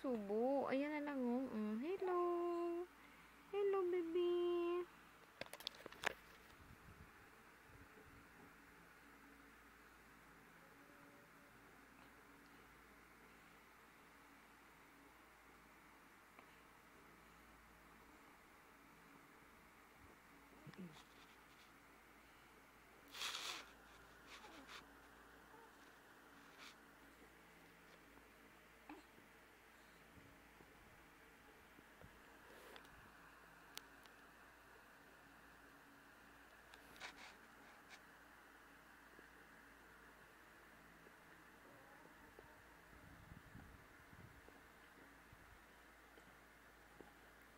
magsubo. Ayan na lang, oh. Hello. Hello, baby.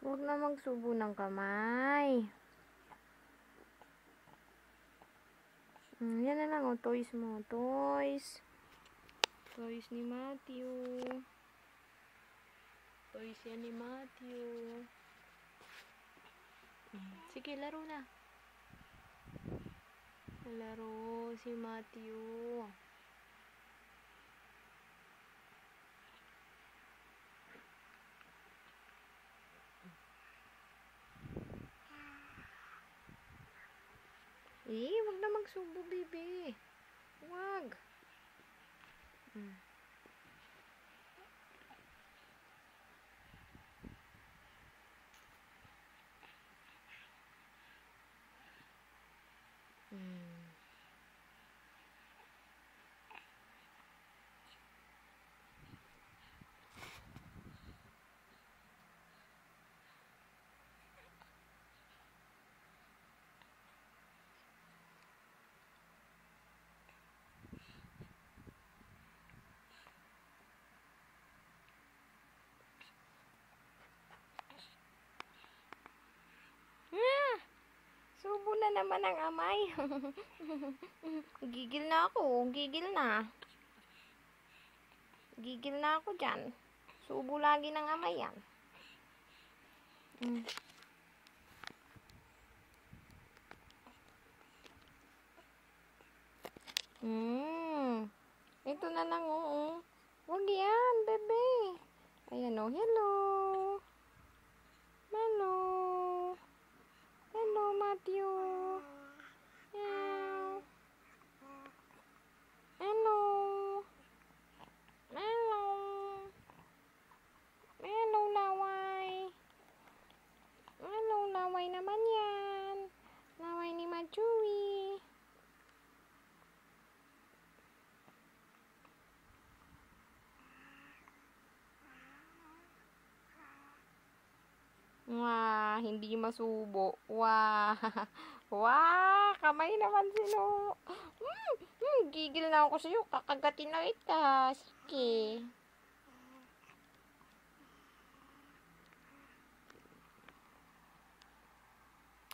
Huwag na magsubo ng kamay. Yan na lang, oh. Toys mo. Toys. Toys ni Matthew. Toys yan ni Matthew. Sige, laro na. Laro si Matthew. Wag na magsubo, baby. Wag. Subo na naman ang amay. Gigil na ako. Gigil na. Gigil na ako dyan. Subo lagi ng amay yan. Ito na lang, oo. Wag yan, bebe. Ayan, oh. Hello. Hello. Hello, Matthew. Meow. Hello. Hello. Hello, laway. Hello, laway naman yan. Laway ni Machewy. Wah, hindi masubo. Wah. Wah, kamay naman sino. Gigil na ako sa'yo. Kakagatin na kita. Sige.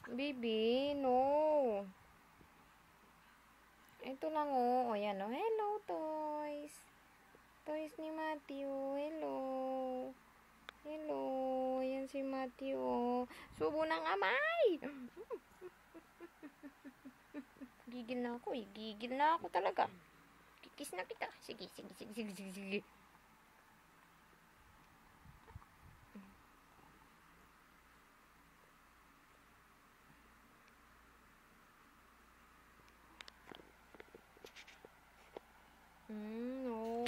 Baby, no. Ito lang, oh. O, yan, oh. Hello, toys. Toys ni Matthew. Hello. Hello. Yan si Matthew. Subo ng amay. Gigil na ako, eh. Gigil na ako talaga. Kikis na kita. Sige, sige, sige, sige, sige, sige. No.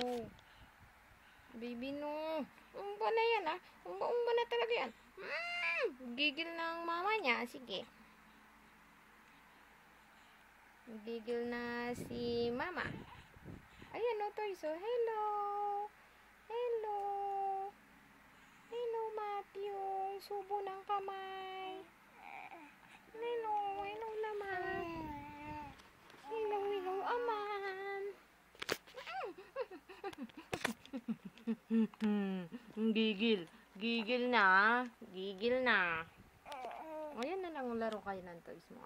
Baby, no. Umba na yan, ah. Umba na talaga yan. Gigil ng mama niya. Sige. Gigil na si mama. Ayan, no, toys. Oh, hello. Hello. Hello, Matthew. Subo ng kamay. Hello. Hello naman. Hello, hello, aman. Gigil. Gigil na. Gigil na. Ayan na lang, laro kayo ng toys mo.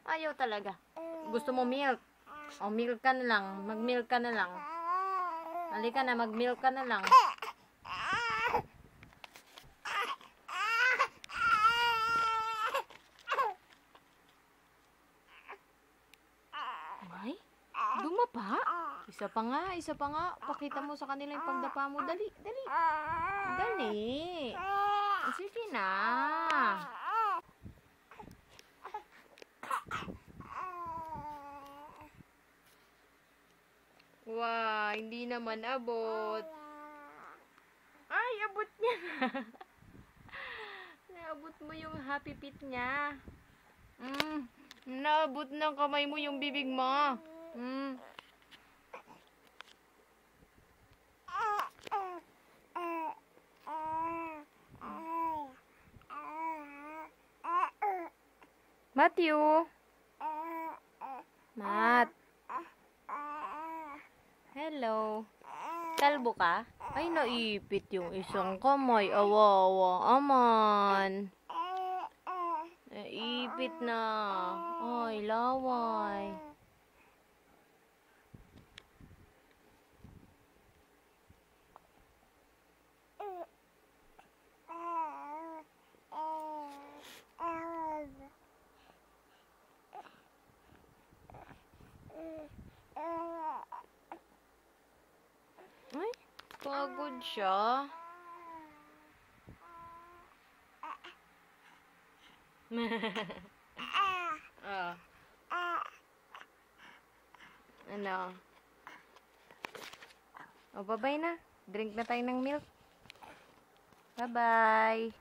Ayaw talaga. Gusto mo milk? O, milk ka na lang. Mag-milk ka na lang. Halika na, mag-milk ka na lang. Ay, dumapa? Isa pa nga, isa pa nga. Pakita mo sa kanila yung pagdapa mo. Dali, dali. Dali. Sige na. Wow, hindi naman abot. Ay, abot niya. Naabot mo yung happy feet niya. Naabot ng kamay mo yung bibig mo. Matthew. Matt. Hello. Kalbo ka? Ay, naipit yung isang kamay. Awawa. Aman. Naipit na. Ay, laway. Ay, pagod siya. Oh. Ano? Oh, bye-bye na. Drink na tayo ng milk. Bye-bye.